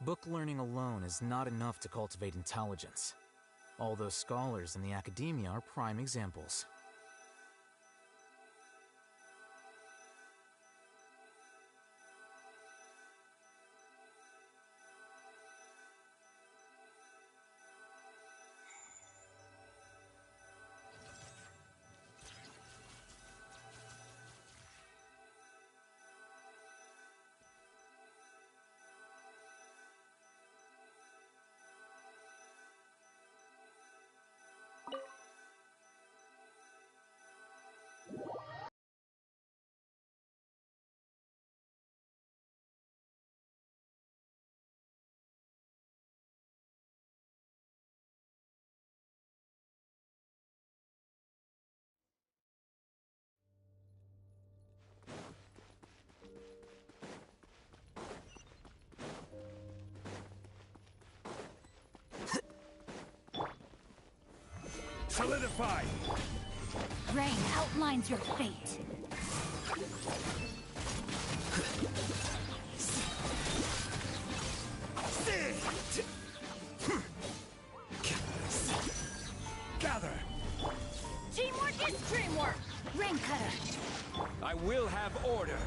Book learning alone is not enough to cultivate intelligence. All those scholars in the academia are prime examples. Solidify! Rain outlines your fate. Gather! Teamwork is dreamwork! Rain Cutter! I will have order!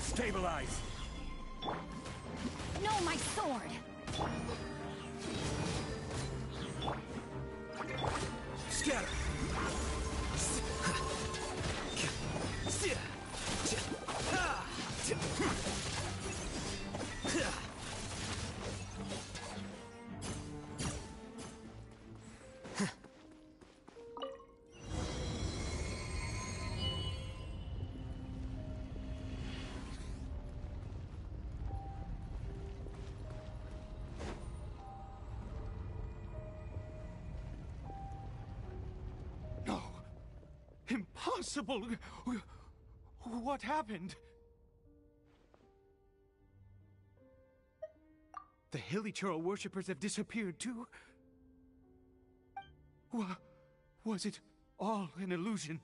Stabilize! No, my sword! Scatter! No! Impossible! What happened? The Hilichurl worshippers have disappeared too? Was it all an illusion?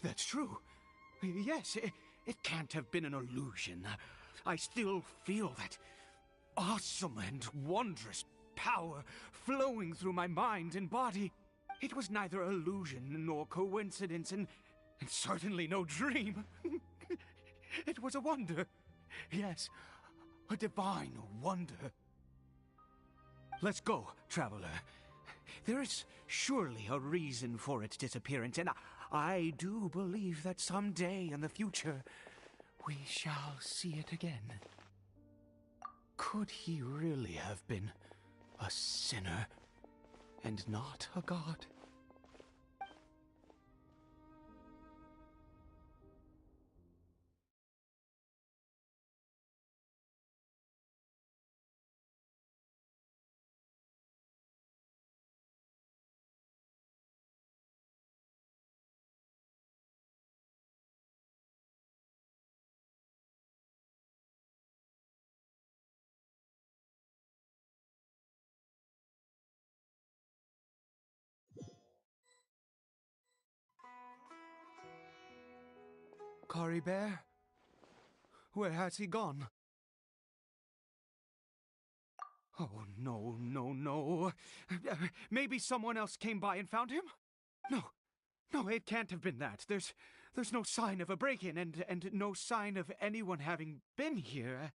That's true. Yes, it can't have been an illusion. I still feel that awesome and wondrous power flowing through my mind and body. It was neither illusion nor coincidence, and certainly no dream. It was a wonder. Yes, a divine wonder. Let's go, traveler. There is surely a reason for its disappearance, and I do believe that someday in the future we shall see it again. Could he really have been a sinner and not a god? Caribert? Where has he gone? Oh, no, no, no. Maybe someone else came by and found him? No, it can't have been that. There's no sign of a break-in and no sign of anyone having been here.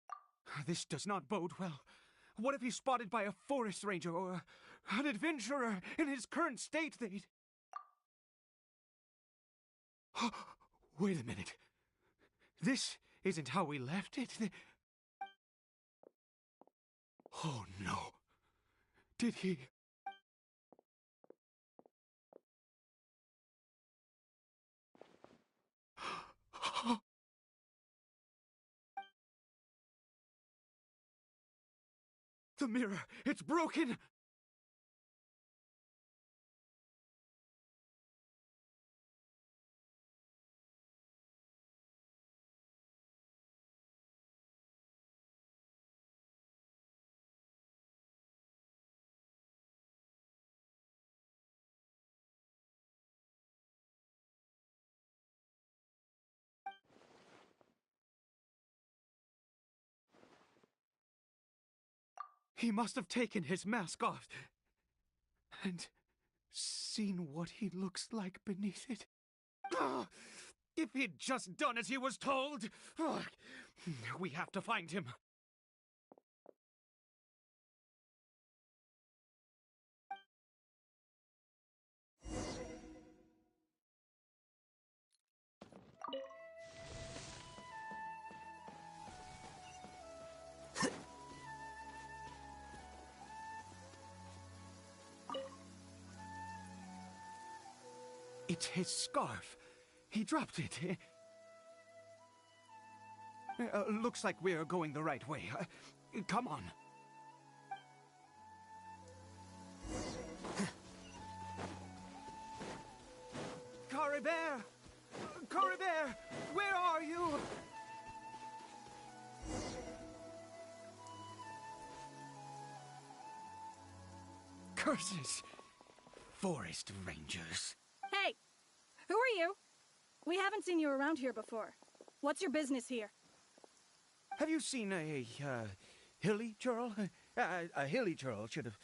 This does not bode well. What if he's spotted by a forest ranger or an adventurer in his current state? They'd... Wait a minute. This isn't how we left it. Oh, no. Did he... The mirror! It's broken! He must have taken his mask off and seen what he looks like beneath it. Ah, if he'd just done as he was told! Ah, we have to find him. It's his scarf. He dropped it. Looks like we're going the right way. Come on. Caribert! Caribert! Where are you? Curses! Forest Rangers. Hey! Who are you? We haven't seen you around here before. What's your business here? Have you seen a hilly churl? A hilly churl should have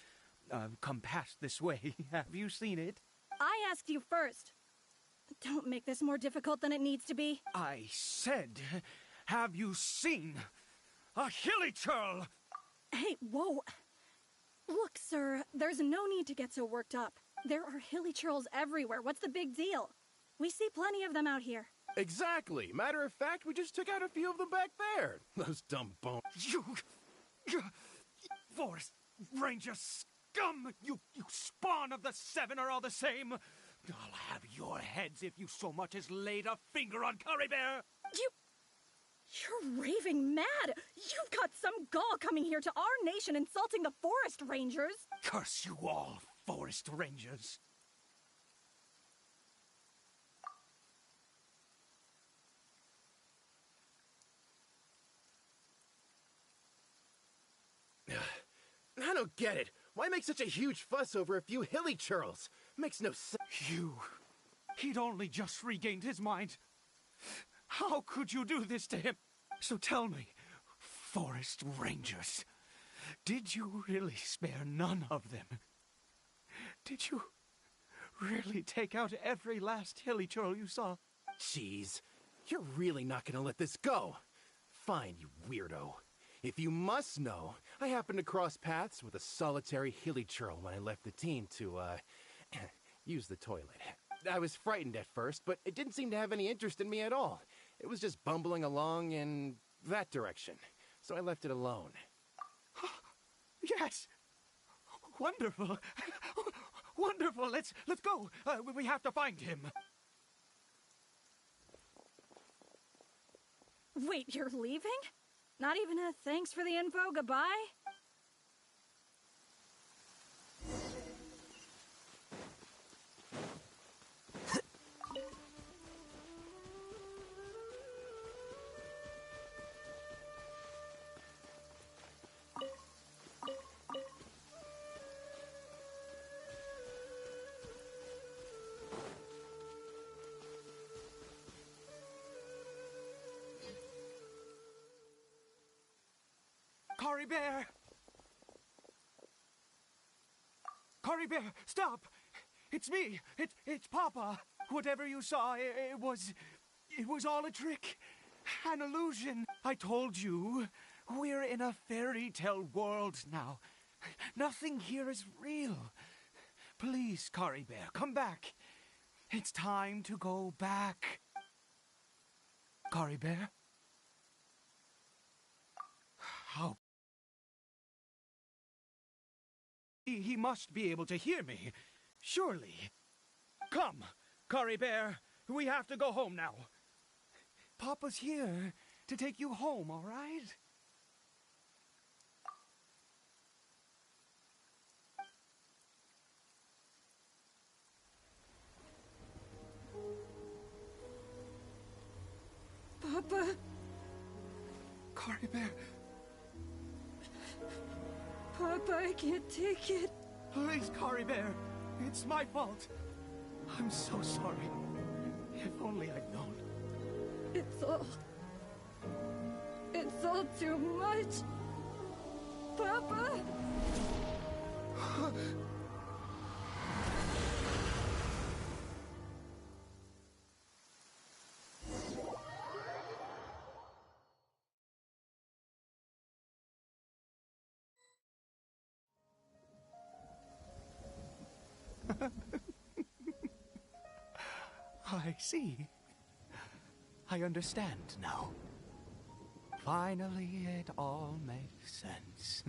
come past this way. Have you seen it? I asked you first. Don't make this more difficult than it needs to be. I said, have you seen a hilly churl? Hey, whoa. Look, sir, there's no need to get so worked up. There are hilly churls everywhere. What's the big deal? We see plenty of them out here. Exactly. Matter of fact, we just took out a few of them back there. Those dumb bones. You Forest Ranger scum! You spawn of the Seven are all the same. I'll have your heads if you so much as laid a finger on Caribert. You're raving mad! You've got some gall coming here to our nation insulting the Forest Rangers! Curse you all, Forest Rangers. I don't get it. Why make such a huge fuss over a few hilly churls? Makes no sense. He'd only just regained his mind. How could you do this to him? So tell me, Forest Rangers, did you really spare none of them? Did you really take out every last hilly churl you saw? Jeez, you're really not gonna let this go. Fine, you weirdo. If you must know, I happened to cross paths with a solitary hilly churl when I left the team to, use the toilet. I was frightened at first, but it didn't seem to have any interest in me at all. It was just bumbling along in that direction, so I left it alone. Yes! Wonderful! Wonderful! Let's go! We have to find him! Wait, you're leaving? Not even a thanks for the info, goodbye? Caribert! Caribert, stop! It's me! It's Papa! Whatever you saw, it was all a trick. An illusion. I told you, we're in a fairy tale world now. Nothing here is real. Please, Caribert, come back. It's time to go back. Caribert? How? He must be able to hear me. Surely. Come, Caribert. We have to go home now. Papa's here to take you home, all right? Papa? Caribert, Papa, I can't take it. please, Caribert. It's my fault. I'm so sorry. If only I'd known. It's all too much. Papa! I see. I understand now. Finally, it all makes sense.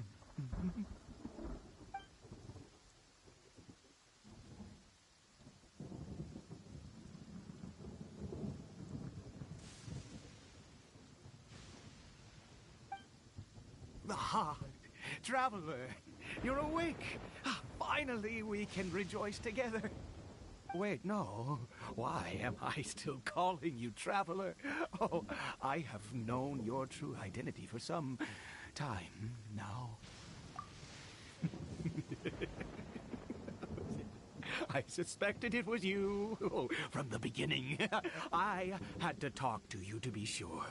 Ah, Traveler, you're awake. Finally, we can rejoice together. Wait, no. Why am I still calling you Traveler? Oh, I have known your true identity for some time now. I suspected it was you from the beginning. I had to talk to you to be sure.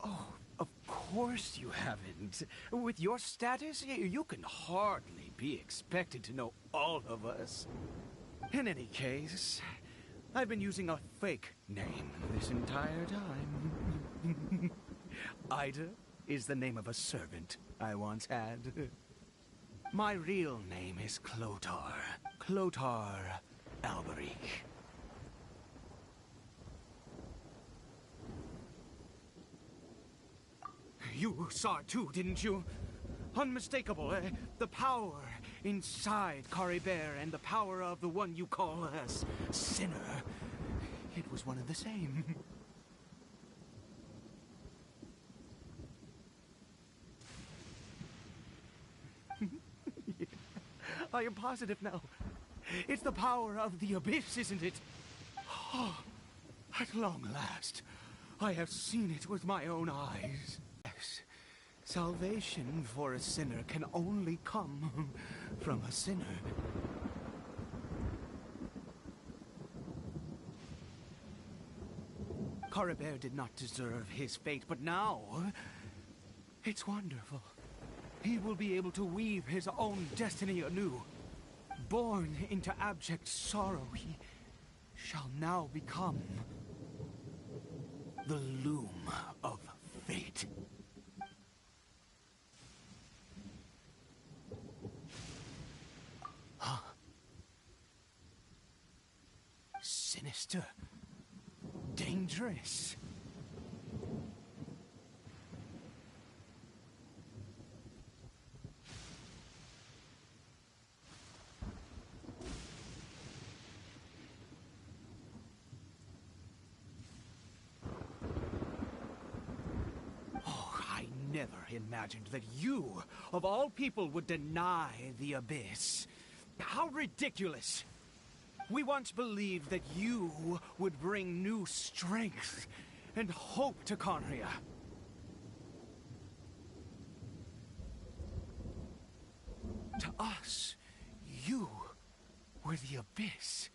Oh, of course you haven't. With your status, you can hardly be expected to know all of us. In any case, I've been using a fake name this entire time. Ida is the name of a servant I once had. My real name is Clothar. Clothar Alberic. You saw it too, didn't you? Unmistakable, the power inside Caribert and the power of the one you call a sinner. It was one and the same. I am positive now. It's the power of the abyss, isn't it? Oh, at long last, I have seen it with my own eyes. Yes, salvation for a sinner can only come from a sinner. Caribert did not deserve his fate, but now, it's wonderful. He will be able to weave his own destiny anew. Born into abject sorrow, he shall now become the loom of fate. Huh? Sinister. Dangerous. Never imagined that you, of all people, would deny the abyss. How ridiculous! We once believed that you would bring new strength and hope to Conria. To us, you were the abyss.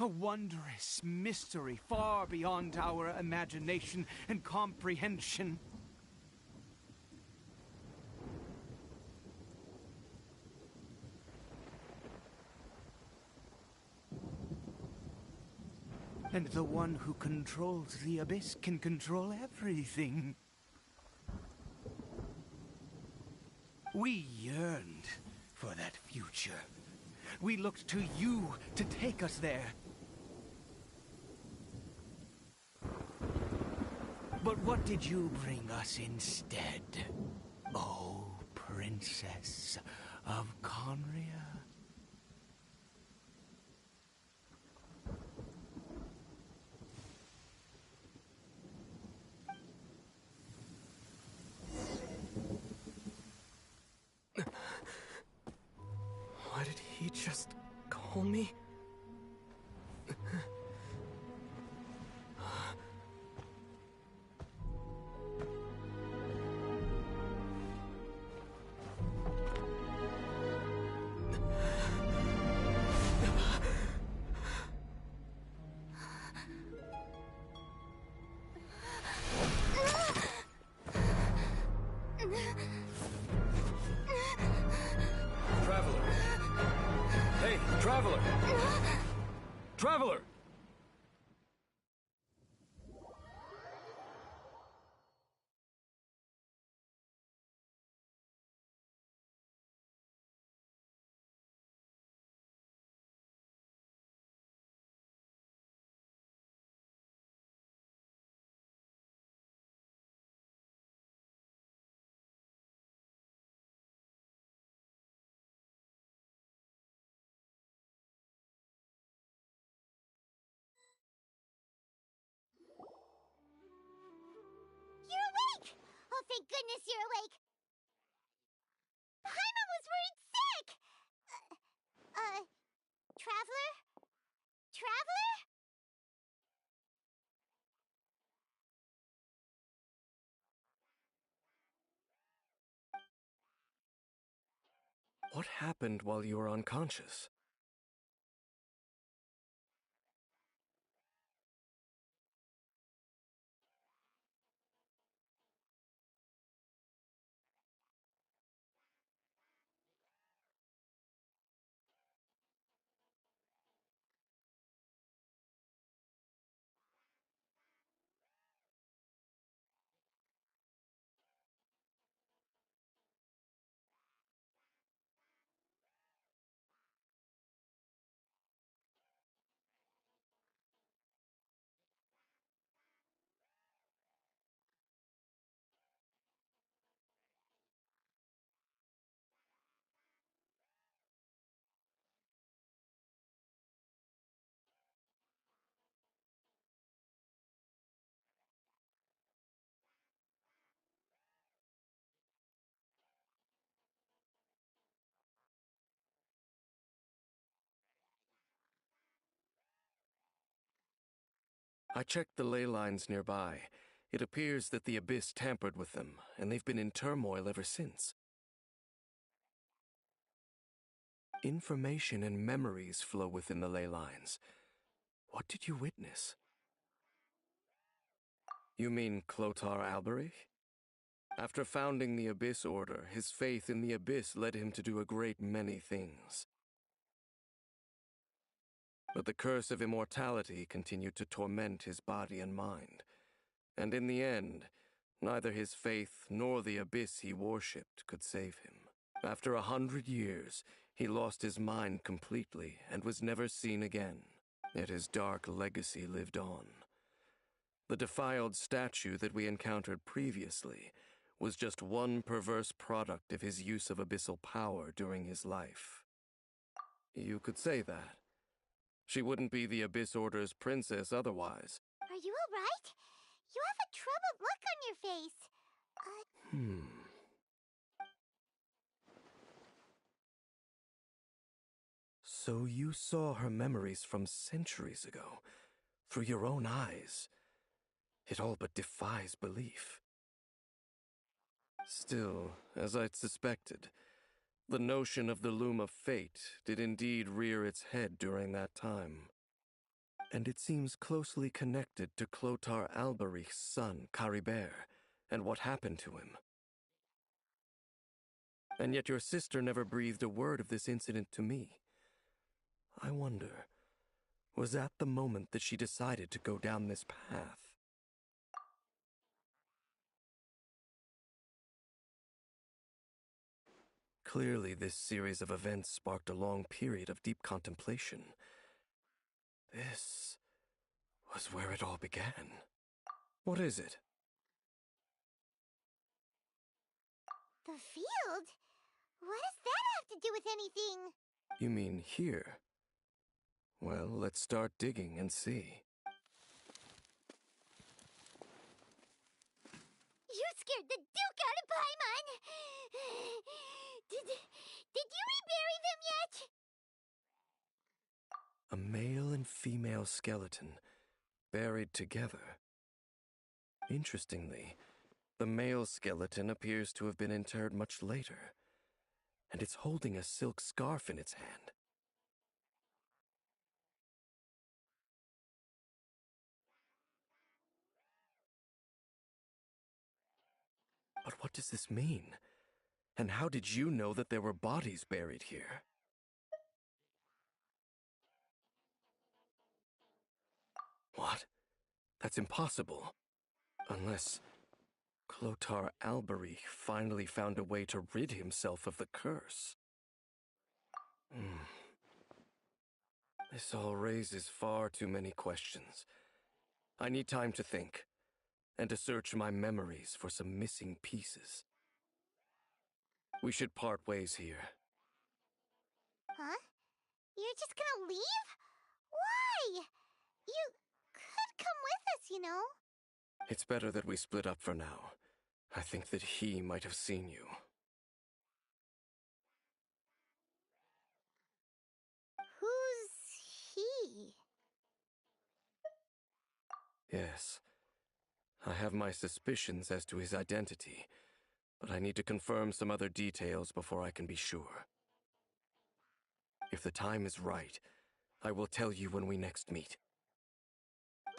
A wondrous mystery far beyond our imagination and comprehension. And the one who controls the abyss can control everything. We yearned for that future. We looked to you to take us there. But what did you bring us instead? Oh, Princess of Conria? What did he just call me? Traveler! Traveler! You're awake! Oh, thank goodness you're awake! Paimon was worried sick! Traveler? Traveler? What happened while you were unconscious? I checked the ley lines nearby. It appears that the Abyss tampered with them, and they've been in turmoil ever since. Information and memories flow within the ley lines. What did you witness? You mean Clothar Alberich? After founding the Abyss Order, his faith in the Abyss led him to do a great many things. But the curse of immortality continued to torment his body and mind. And in the end, neither his faith nor the Abyss he worshipped could save him. After 100 years, he lost his mind completely and was never seen again. Yet his dark legacy lived on. The defiled statue that we encountered previously was just one perverse product of his use of abyssal power during his life. You could say that. She wouldn't be the Abyss Order's princess otherwise. Are you alright? You have a troubled look on your face. So you saw her memories from centuries ago, through your own eyes. It all but defies belief. Still, as I'd suspected, the notion of the Loom of Fate did indeed rear its head during that time. And it seems closely connected to Clothar Alberich's son, Caribert, and what happened to him. And yet your sister never breathed a word of this incident to me. I wonder, was that the moment that she decided to go down this path? Clearly, this series of events sparked a long period of deep contemplation. This was where it all began. What is it? The field? What does that have to do with anything? You mean here? Well, let's start digging and see. You scared the Duke out of Paimon! Did you rebury them yet? A male and female skeleton, buried together. Interestingly, the male skeleton appears to have been interred much later, and it's holding a silk scarf in its hand. But what does this mean? And how did you know that there were bodies buried here? That's impossible. Unless Clothar Alberich finally found a way to rid himself of the curse. This all raises far too many questions. I need time to think, and to search my memories for some missing pieces. We should part ways here. Huh? You're just gonna leave? Why? You could come with us, you know. It's better that we split up for now. I think that he might have seen you. Who's he? Yes. I have my suspicions as to his identity, but I need to confirm some other details before I can be sure. If the time is right, I will tell you when we next meet. But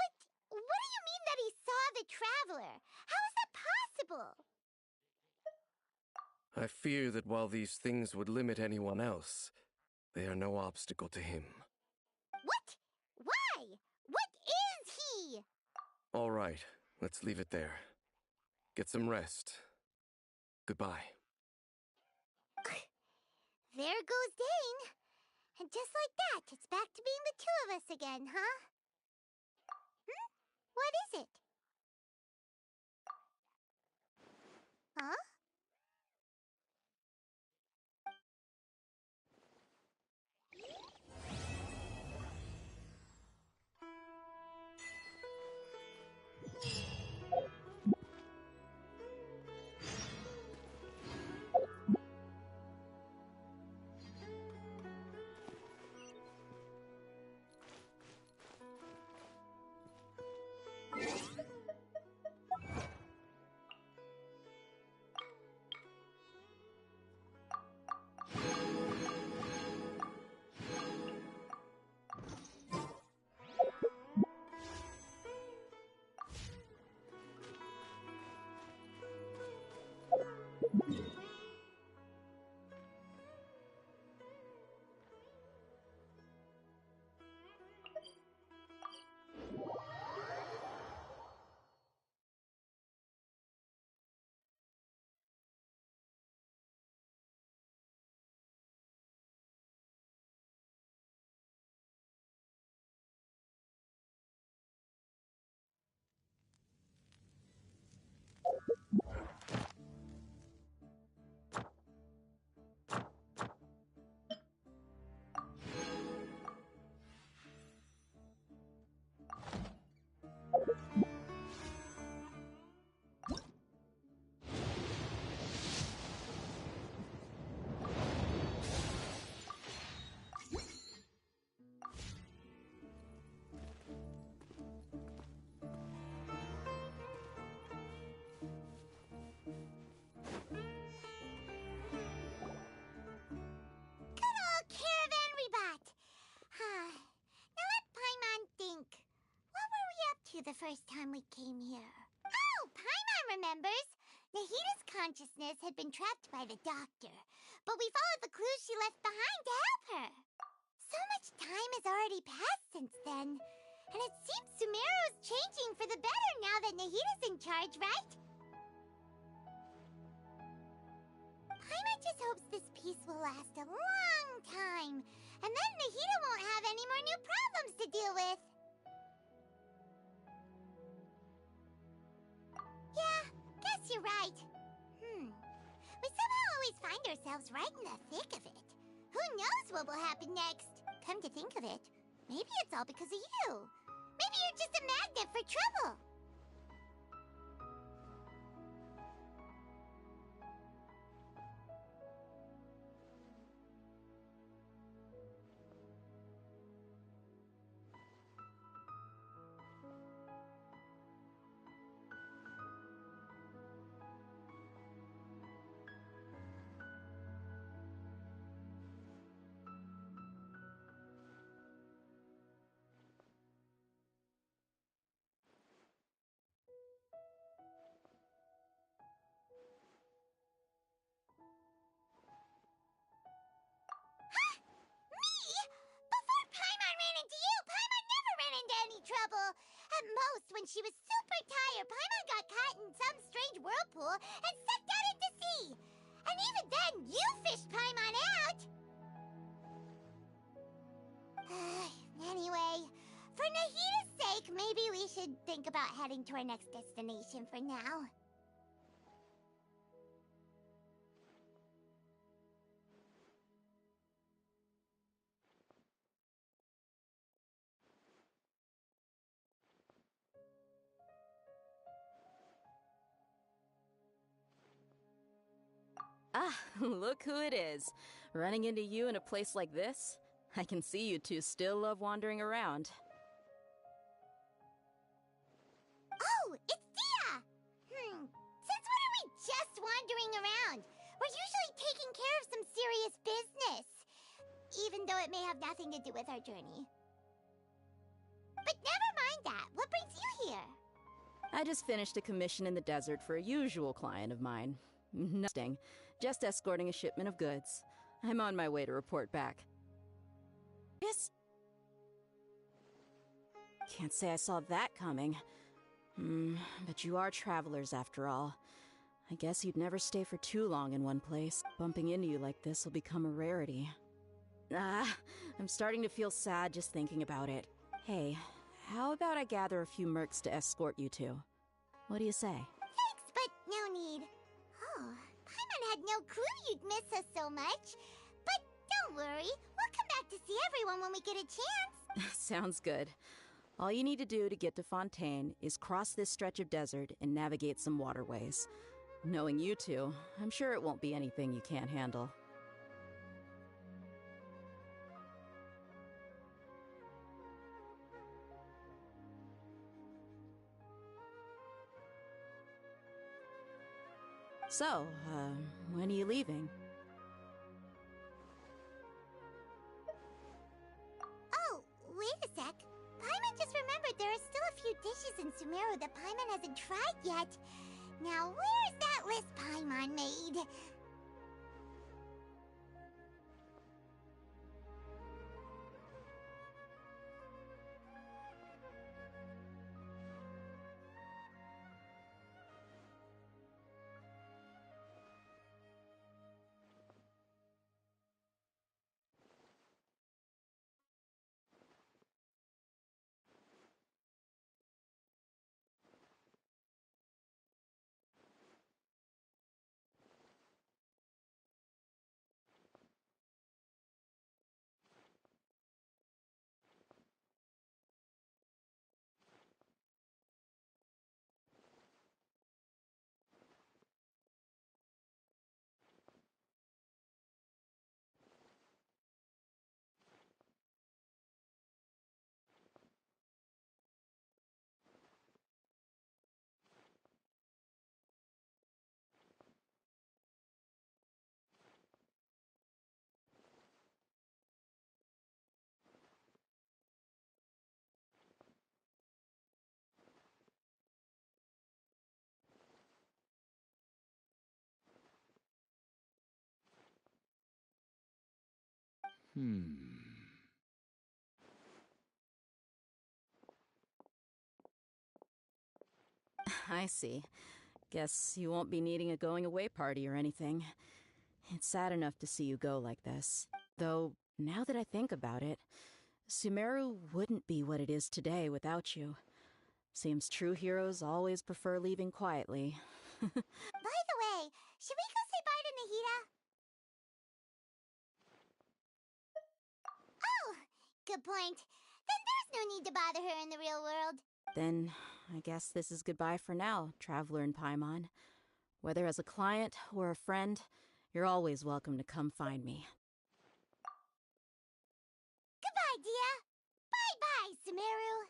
what do you mean that he saw the Traveler? How is that possible? I fear that while these things would limit anyone else, they are no obstacle to him. What? Why? What is he? All right, let's leave it there. Get some rest. Goodbye. There goes Dane. And just like that, it's back to being the two of us again, huh? What is it? Huh? Caravan Rebot! Now let Paimon think. What were we up to the first time we came here? Oh, Paimon remembers! Nahita's consciousness had been trapped by the doctor, but we followed the clues she left behind to help her. So much time has already passed since then, and it seems Sumeru's changing for the better now that Nahita's in charge, right? Paimon just hopes this peace will last a long time, and then Nahita won't have any more new problems to deal with. Yeah, guess you're right. We somehow always find ourselves right in the thick of it. Who knows what will happen next? Come to think of it, maybe it's all because of you. Maybe you're just a magnet for trouble. when she was super tired, Paimon got caught in some strange whirlpool and sucked out into sea. And even then, you fished Paimon out! Anyway, for Nahida's sake, maybe we should think about heading to our next destination for now. Ah, look who it is. Running into you in a place like this? I can see you two still love wandering around. Oh, it's Dia! Since when are we just wandering around? We're usually taking care of some serious business. Even though it may have nothing to do with our journey. But never mind that. What brings you here? I just finished a commission in the desert for a usual client of mine. Nothing. Just escorting a shipment of goods. I'm on my way to report back. Yes. Can't say I saw that coming. But you are travelers after all. I guess you'd never stay for too long in one place. Bumping into you like this will become a rarity. I'm starting to feel sad just thinking about it. Hey, how about I gather a few mercs to escort you two? What do you say? Thanks, but no need. Oh, Paimon had no clue you'd miss us so much. But don't worry, we'll come back to see everyone when we get a chance. Sounds good. All you need to do to get to Fontaine is cross this stretch of desert and navigate some waterways. Knowing you two, I'm sure it won't be anything you can't handle. So, when are you leaving? Oh, wait a sec. Paimon just remembered there are still a few dishes in Sumeru that Paimon hasn't tried yet. Now, where's that list Paimon made? I see. Guess you won't be needing a going-away party or anything. It's sad enough to see you go like this. Though, now that I think about it, Sumeru wouldn't be what it is today without you. Seems true heroes always prefer leaving quietly. By the way, should we go say bye to Nahida? Oh, good point. Then there's no need to bother her in the real world. Then, I guess this is goodbye for now, Traveler in Paimon. Whether as a client or a friend, you're always welcome to come find me. Goodbye, Dia. Bye-bye, Sumeru.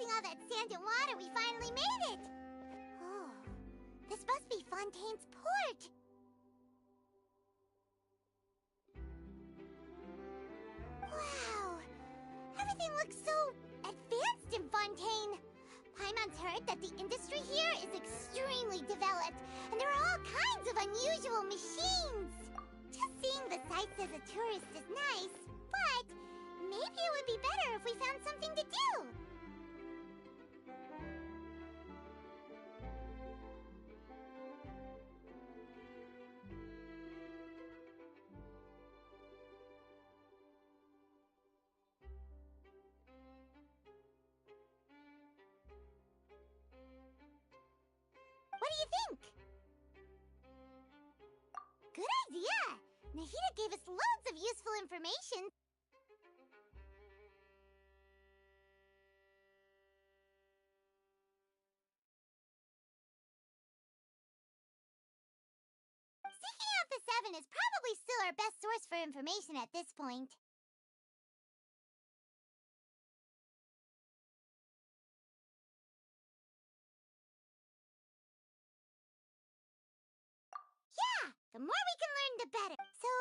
crossing all that sand and water, we finally made it! Oh, this must be Fontaine's port! Wow! Everything looks so advanced in Fontaine! Paimon's heard that the industry here is extremely developed, and there are all kinds of unusual machines! Just seeing the sights as a tourist is nice, but maybe it would be better if we found something to do! What do you think? Good idea! Nahida gave us loads of useful information. Seeking out the Seven is probably still our best source for information at this point. Yeah! The more we can learn, the better. So,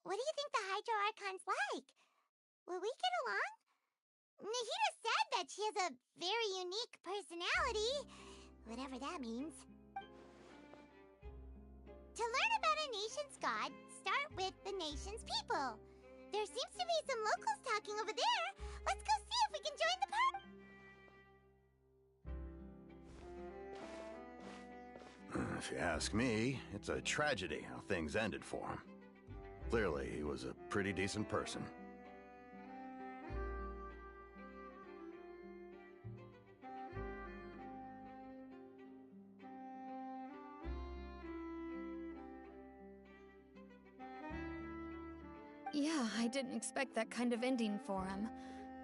what do you think the Hydro Archon's like? Will we get along? Nahida said that she has a very unique personality, whatever that means. To learn about a nation's god, start with the nation's people. There seems to be some locals talking over there. Let's go see if we can join the party. If you ask me, it's a tragedy how things ended for him. Clearly, he was a pretty decent person. Yeah, I didn't expect that kind of ending for him.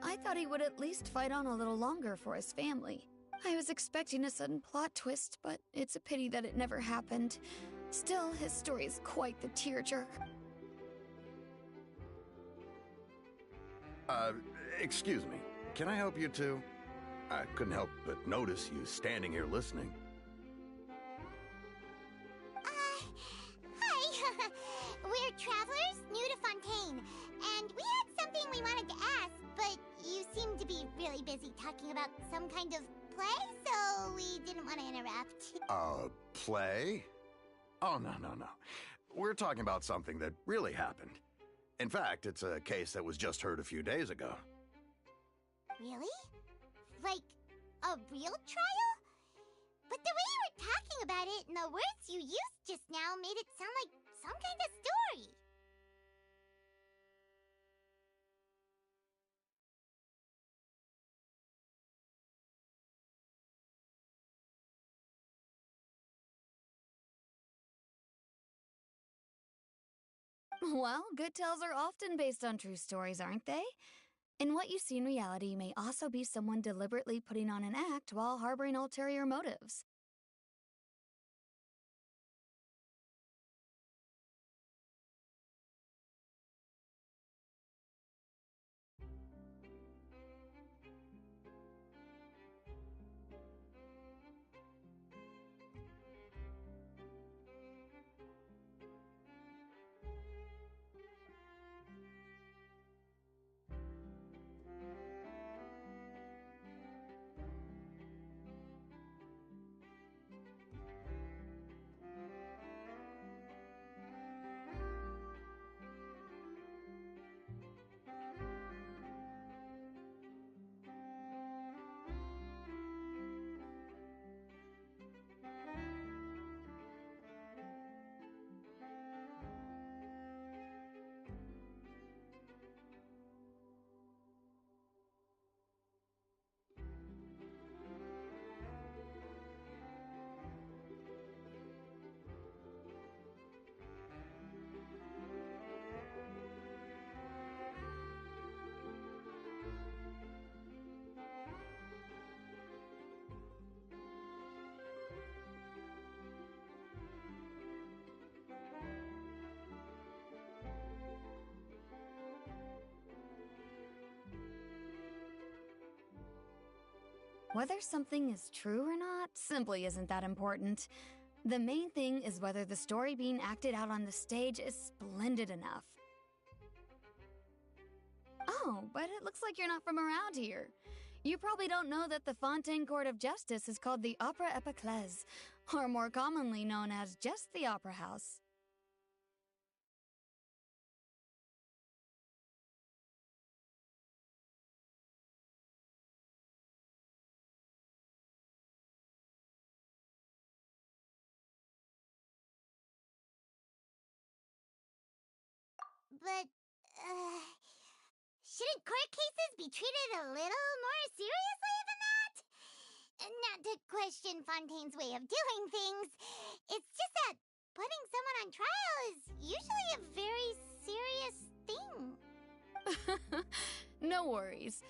I thought he would at least fight on a little longer for his family. I was expecting a sudden plot twist, but it's a pity that it never happened. Still, his story is quite the tearjerker. Excuse me. Can I help you too? I couldn't help but notice you standing here listening. Hi. We're travelers new to Fontaine, and we had something we wanted to ask, but you seem to be really busy talking about some kind of play, so we didn't want to interrupt. Play? Oh, no. We're talking about something that really happened. In fact, it's a case that was just heard a few days ago. Really? Like, a real trial? But the way you were talking about it and the words you used just now made it sound like some kind of story. Well, good tales are often based on true stories, aren't they? And what you see in reality may also be someone deliberately putting on an act while harboring ulterior motives. Whether something is true or not simply isn't that important. The main thing is whether the story being acted out on the stage is splendid enough. Oh, but it looks like you're not from around here. You probably don't know that the Fontaine Court of Justice is called the Opera Epiclese, or more commonly known as just the Opera House. But, shouldn't court cases be treated a little more seriously than that? Not to question Fontaine's way of doing things. It's just that putting someone on trial is usually a very serious thing. No worries.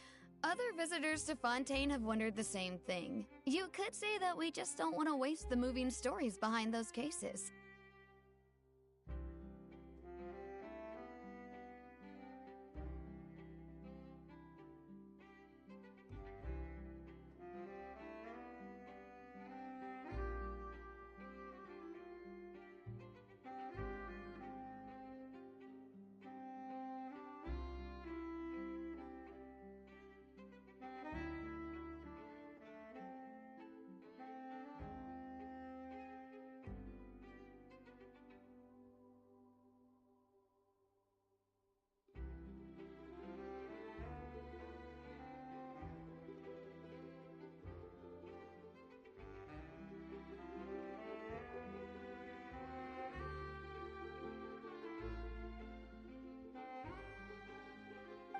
Other visitors to Fontaine have wondered the same thing. You could say that we just don't want to waste the moving stories behind those cases.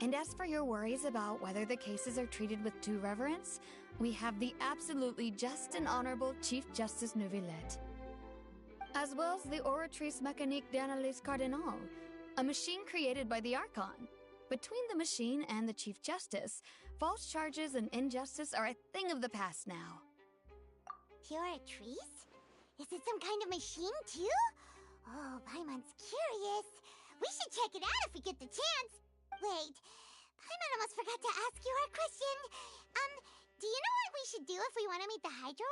And as for your worries about whether the cases are treated with due reverence, we have the absolutely just and honorable Chief Justice Neuvillette, as well as the Oratrice Mécanique d'Analyse Cardinal, a machine created by the Archon. Between the machine and the Chief Justice, false charges and injustice are a thing of the past now. The Oratrice? Is it some kind of machine, too? Oh, Paimon's curious. We should check it out if we get the chance. Wait, Paimon almost forgot to ask you our question. Do you know what we should do if we want to meet the Hydro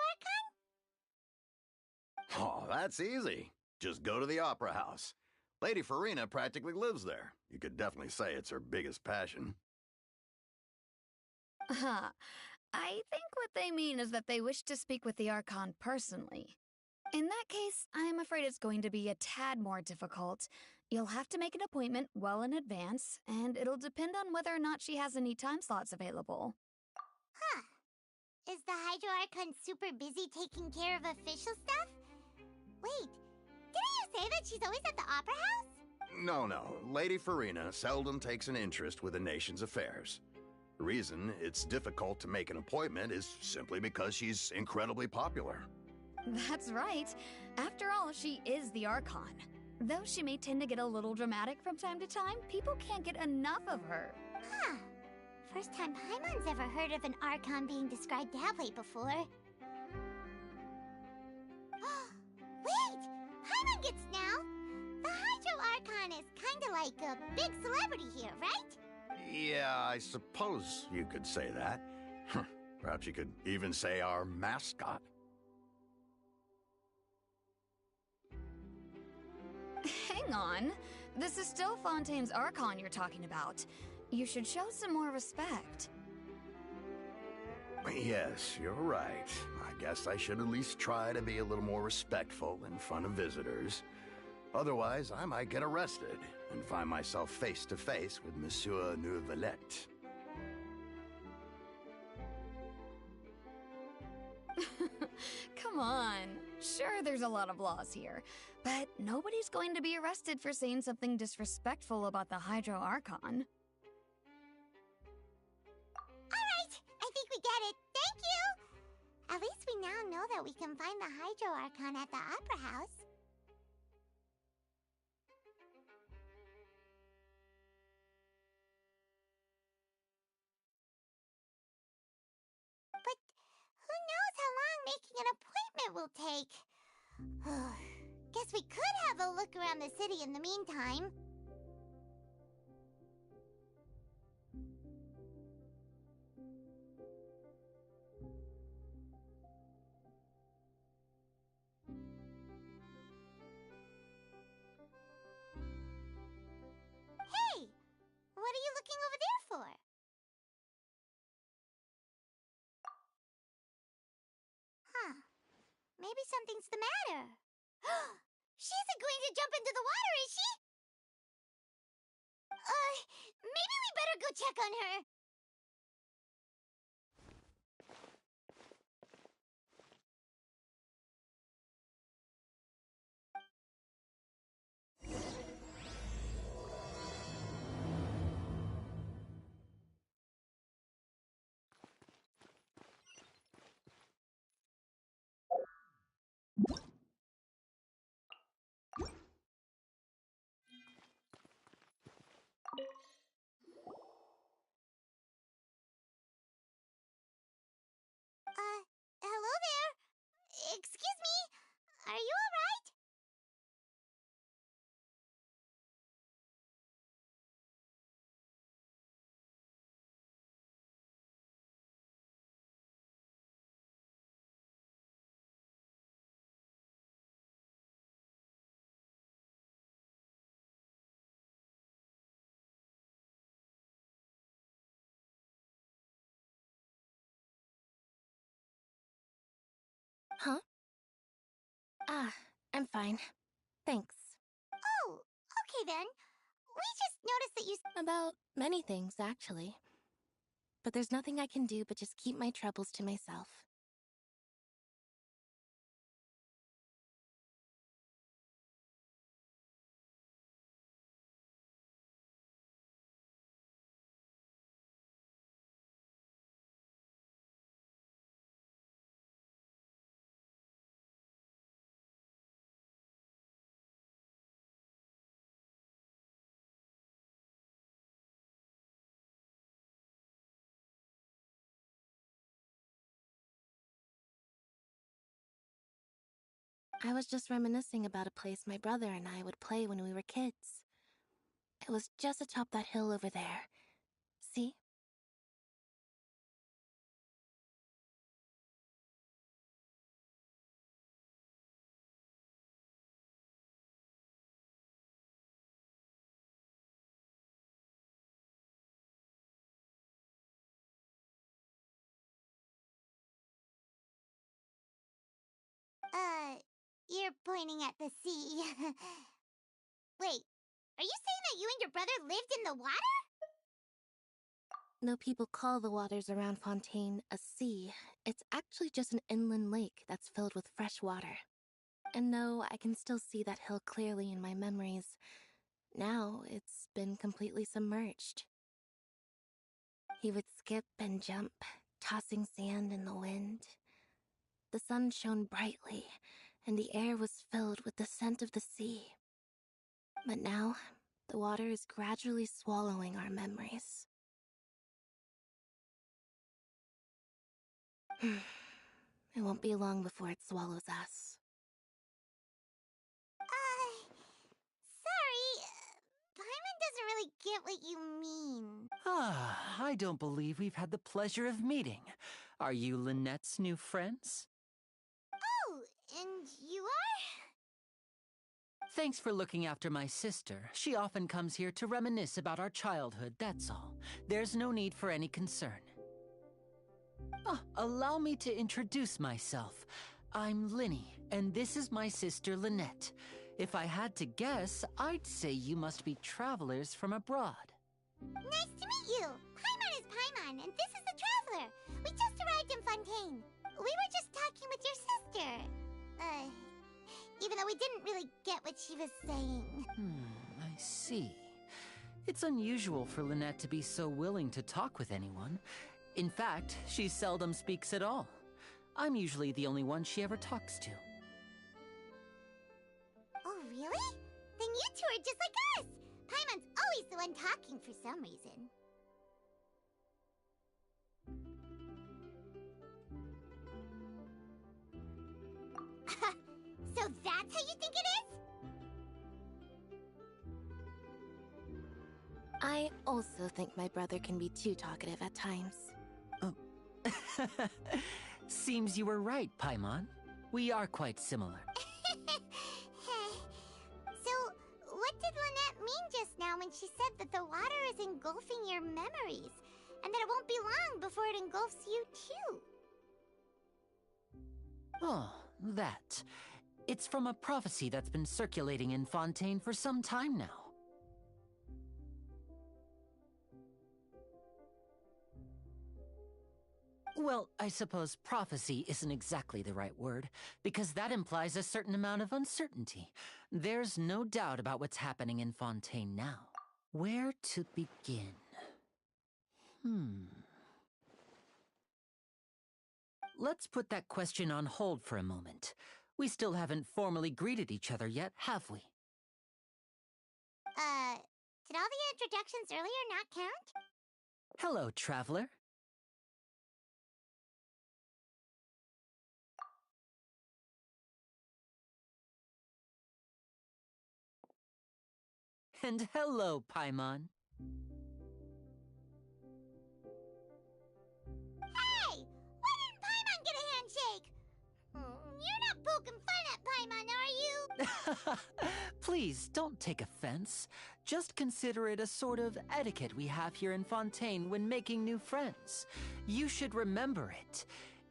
Archon? Oh, that's easy. Just go to the Opera House. Lady Furina practically lives there. You could definitely say it's her biggest passion. Huh. I think what they mean is that they wish to speak with the Archon personally. In that case, I'm afraid it's going to be a tad more difficult. You'll have to make an appointment well in advance, and it'll depend on whether or not she has any time slots available. Huh. Is the Hydro Archon super busy taking care of official stuff? Wait, didn't you say that she's always at the Opera House? No. Lady Furina seldom takes an interest with the nation's affairs. The reason it's difficult to make an appointment is simply because she's incredibly popular. That's right. After all, she is the Archon. Though she may tend to get a little dramatic from time to time, people can't get enough of her. Huh. First time Paimon's ever heard of an Archon being described that way before. Wait! Paimon gets now! The Hydro Archon is kinda like a big celebrity here, right? Yeah, I suppose you could say that. Perhaps you could even say our mascot. Hang on. This is still Fontaine's Archon you're talking about. You should show some more respect. Yes, you're right. I guess I should at least try to be a little more respectful in front of visitors. Otherwise, I might get arrested and find myself face to face with Monsieur Neuvillette. Come on. Sure, there's a lot of laws here, but nobody's going to be arrested for saying something disrespectful about the Hydro Archon. Alright, I think we get it. Thank you! At least we now know that we can find the Hydro Archon at the Opera House. But who knows how long making an appointment will take? Guess we could have a look around the city in the meantime. Maybe something's the matter. She isn't going to jump into the water, is she? Maybe we better go check on her. Hello there. Excuse me. Are you alright? Huh? I'm fine. Thanks. Oh, okay then. We just noticed that you... About many things, actually. But there's nothing I can do but just keep my troubles to myself. I was just reminiscing about a place my brother and I would play when we were kids. It was just atop that hill over there. See? You're pointing at the sea. Wait, are you saying that you and your brother lived in the water? No, people call the waters around Fontaine a sea. It's actually just an inland lake that's filled with fresh water. And no, I can still see that hill clearly in my memories. Now, it's been completely submerged. He would skip and jump, tossing sand in the wind. The sun shone brightly, and the air was filled with the scent of the sea. But now, the water is gradually swallowing our memories. It won't be long before it swallows us. Sorry. Paimon doesn't really get what you mean. I don't believe we've had the pleasure of meeting. Are you Lynette's new friends? Oh, and you are? Thanks for looking after my sister. She often comes here to reminisce about our childhood, that's all. There's no need for any concern. Allow me to introduce myself. I'm Lyney, and this is my sister Lynette. If I had to guess, I'd say you must be travelers from abroad. Nice to meet you! Paimon is Paimon, and this is the Traveler. We just arrived in Fontaine. We were just talking with your sister. Even though we didn't really get what she was saying. I see. It's unusual for Lynette to be so willing to talk with anyone. In fact, she seldom speaks at all. I'm usually the only one she ever talks to. Oh, really? Then you two are just like us! Paimon's always the one talking for some reason. So that's how you think it is? I also think my brother can be too talkative at times. Seems you were right, Paimon. We are quite similar. So, what did Lynette mean just now when she said that the water is engulfing your memories, and that it won't be long before it engulfs you too? Oh, that. It's from a prophecy that's been circulating in Fontaine for some time now. Well, I suppose prophecy isn't exactly the right word, because that implies a certain amount of uncertainty. There's no doubt about what's happening in Fontaine now. Where to begin? Let's put that question on hold for a moment. We still haven't formally greeted each other yet, have we? Did all the introductions earlier not count? Hello, traveler. And hello, Paimon. Hey! Why didn't Paimon get a handshake? You're not poking fun at Paimon, are you? Please, don't take offense. Just consider it a sort of etiquette we have here in Fontaine when making new friends. You should remember it.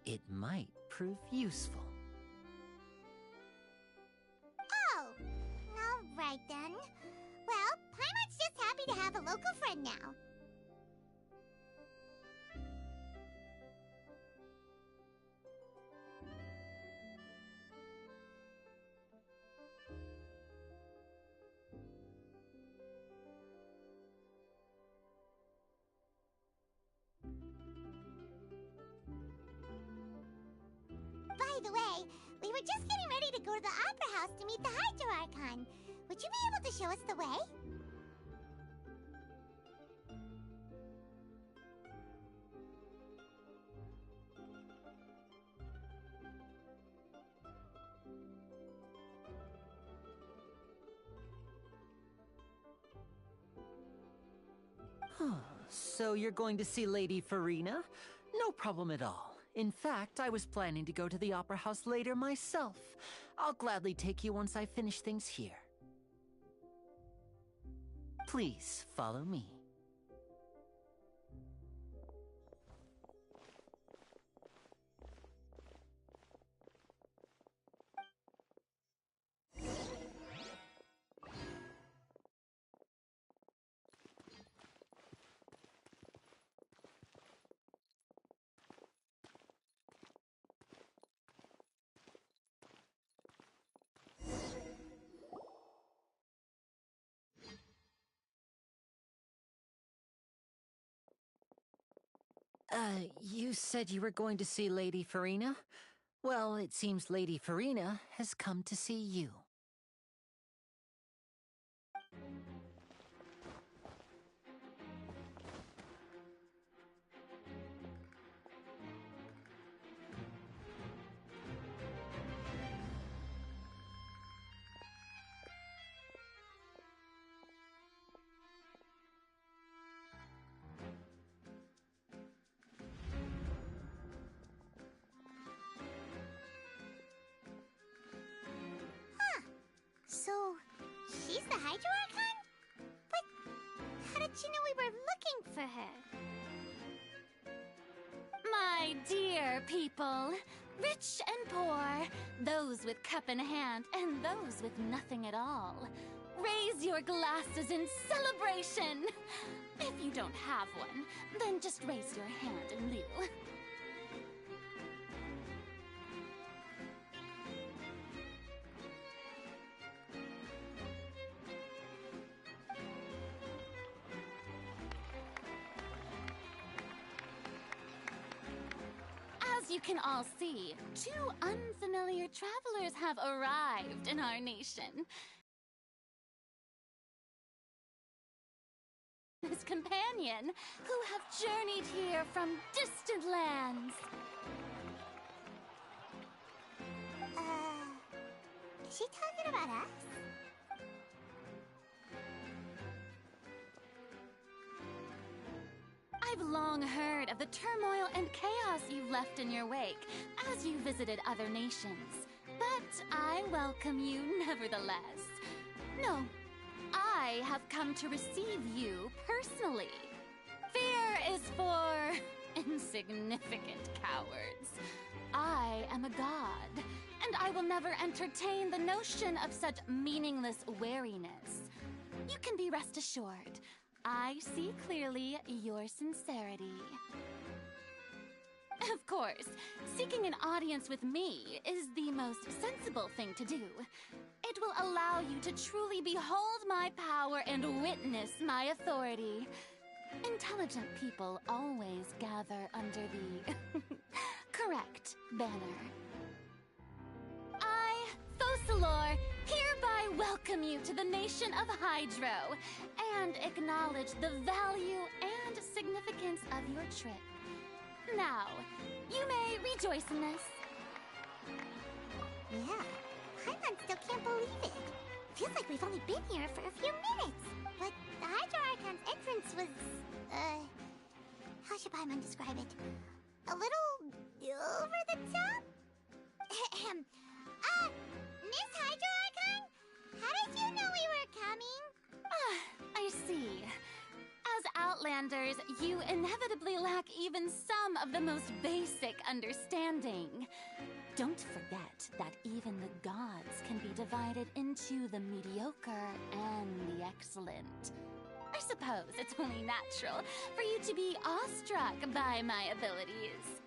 It might prove useful. Oh, all right then. Well, Paimon's just happy to have a local friend now. By the way, we were just getting ready to go to the Opera House to meet the Hydro Archon. Would you be able to show us the way? So you're going to see Lady Furina? No problem at all. In fact, I was planning to go to the Opera House later myself. I'll gladly take you once I finish things here. Please, follow me. You said you were going to see Lady Furina? Well, it seems Lady Furina has come to see you. So, she's the Hydro Archon? But how did she know we were looking for her? My dear people, rich and poor, those with cup in hand and those with nothing at all, raise your glasses in celebration! If you don't have one, then just raise your hand in lieu. As you can all see, two unfamiliar travelers have arrived in our nation. His companion, who have journeyed here from distant lands. Is she talking about us? I've long heard of the turmoil and chaos you've left in your wake as you visited other nations. But I welcome you nevertheless. No, I have come to receive you personally. Fear is for insignificant cowards. I am a god, and I will never entertain the notion of such meaningless wariness. You can be rest assured, I see clearly your sincerity. Of course, seeking an audience with me is the most sensible thing to do. It will allow you to truly behold my power and witness my authority. Intelligent people always gather under the correct banner. I, Focalor, hereby welcome you to the nation of Hydro and acknowledge the value and significance of your trip. Now, you may rejoice in this. Yeah, Paimon still can't believe it. Feels like we've only been here for a few minutes. But the Hydro Archon's entrance was, how should Paimon describe it? A little over the top? Miss Hydro Archon? How did you know we were coming? I see. As Outlanders, you inevitably lack even some of the most basic understanding. Don't forget that even the gods can be divided into the mediocre and the excellent. I suppose it's only natural for you to be awestruck by my abilities.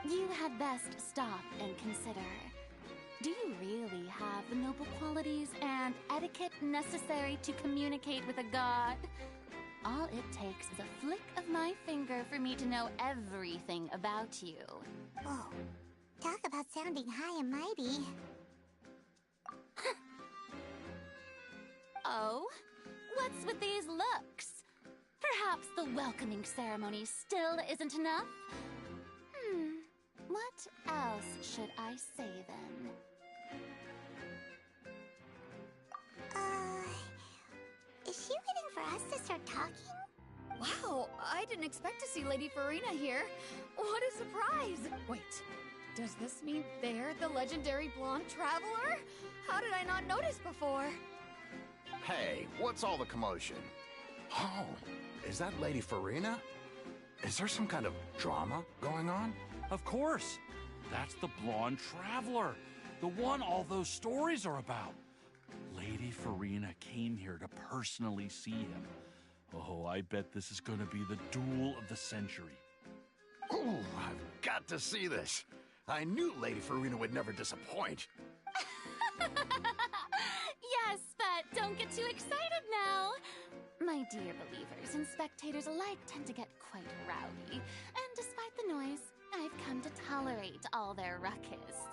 You had best stop and consider. Do you really have the noble qualities and etiquette necessary to communicate with a god? All it takes is a flick of my finger for me to know everything about you. Oh, talk about sounding high and mighty. Oh? What's with these looks? Perhaps the welcoming ceremony still isn't enough? What else should I say then? Is she waiting for us to start talking? Wow, I didn't expect to see Lady Farina here. What a surprise! Wait, does this mean they're the legendary blonde traveler? How did I not notice before? Hey, what's all the commotion? Oh, is that Lady Farina? Is there some kind of drama going on? Of course. That's the blonde traveler. The one all those stories are about. Lady Farina came here to personally see him. Oh, I bet this is going to be the duel of the century. Ooh, I've got to see this. I knew Lady Farina would never disappoint. Yes, but don't get too excited now. My dear believers and spectators alike tend to get quite rowdy, and despite the noise, I've come to tolerate all their ruckus.